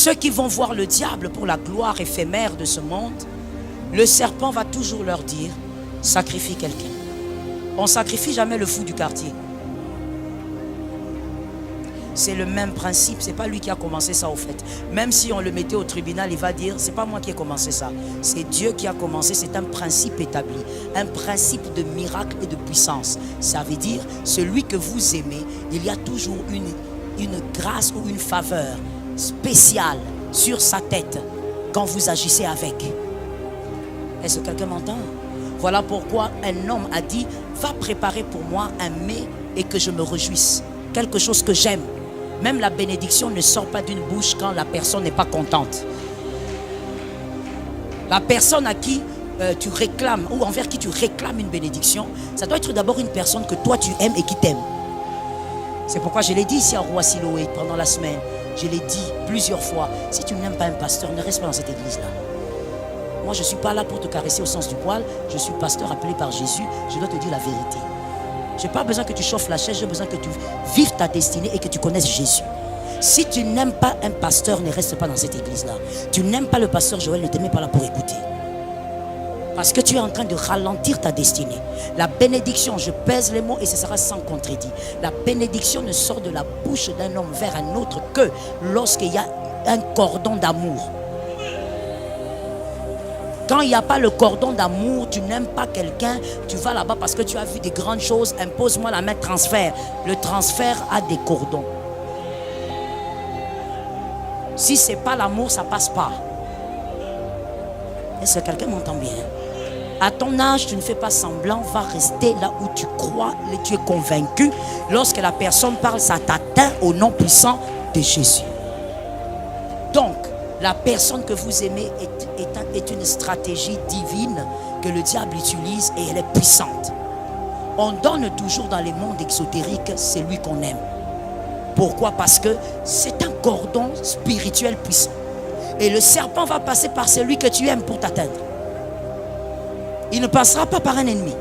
Ceux qui vont voir le diable pour la gloire éphémère de ce monde, le serpent va toujours leur dire, sacrifie quelqu'un. On ne sacrifie jamais le fou du quartier. C'est le même principe, c'est pas lui qui a commencé ça au fait. Même si on le mettait au tribunal, il va dire, c'est pas moi qui ai commencé ça. C'est Dieu qui a commencé, c'est un principe établi. Un principe de miracle et de puissance. Ça veut dire, celui que vous aimez, il y a toujours une grâce ou une faveur spéciale sur sa tête quand vous agissez avec. Est-ce que quelqu'un m'entend? Voilà pourquoi un homme a dit, va préparer pour moi un mets et que je me réjouisse. Quelque chose que j'aime. Même la bénédiction ne sort pas d'une bouche quand la personne n'est pas contente. La personne à qui tu réclames ou envers qui tu réclames une bénédiction, ça doit être d'abord une personne que toi tu aimes et qui t'aime. C'est pourquoi je l'ai dit ici à Roi-Siloé pendant la semaine. Je l'ai dit plusieurs fois. Si tu n'aimes pas un pasteur, ne reste pas dans cette église-là. Moi je ne suis pas là pour te caresser au sens du poil. Je suis pasteur appelé par Jésus. Je dois te dire la vérité. Je n'ai pas besoin que tu chauffes la chaise, j'ai besoin que tu vives ta destinée et que tu connaisses Jésus. Si tu n'aimes pas un pasteur, ne reste pas dans cette église-là. Tu n'aimes pas le pasteur Joël, ne te mets pas là pour écouter. Parce que tu es en train de ralentir ta destinée. La bénédiction, je pèse les mots et ce sera sans contredit. La bénédiction ne sort de la bouche d'un homme vers un autre que lorsqu'il y a un cordon d'amour. Quand il n'y a pas le cordon d'amour, tu n'aimes pas quelqu'un, tu vas là-bas parce que tu as vu des grandes choses, impose-moi la main transfert. Le transfert a des cordons. Si ce n'est pas l'amour, ça ne passe pas. Est-ce que quelqu'un m'entend bien? À ton âge, tu ne fais pas semblant, va rester là où tu crois et tu es convaincu. Lorsque la personne parle, ça t'atteint au nom puissant de Jésus. Donc, la personne que vous aimez est une stratégie divine que le diable utilise et elle est puissante. On donne toujours dans les mondes exotériques celui qu'on aime. Pourquoi? Parce que c'est un cordon spirituel puissant. Et le serpent va passer par celui que tu aimes pour t'atteindre. Il ne passera pas par un ennemi.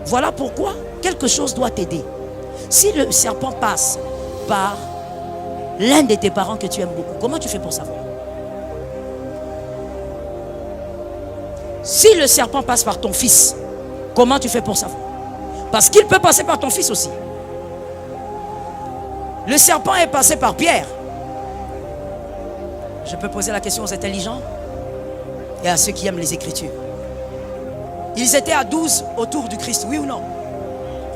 Voilà pourquoi quelque chose doit t'aider. Si le serpent passe par l'un de tes parents que tu aimes beaucoup, comment tu fais pour savoir? Si le serpent passe par ton fils, comment tu fais pour savoir? Parce qu'il peut passer par ton fils aussi. Le serpent est passé par Pierre. Je peux poser la question aux intelligents et à ceux qui aiment les Écritures. Ils étaient à 12 autour du Christ, oui ou non?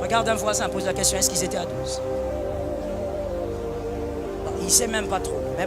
Regarde un voisin, pose la question, est-ce qu'ils étaient à 12? Il ne sait même pas trop. Mais bon.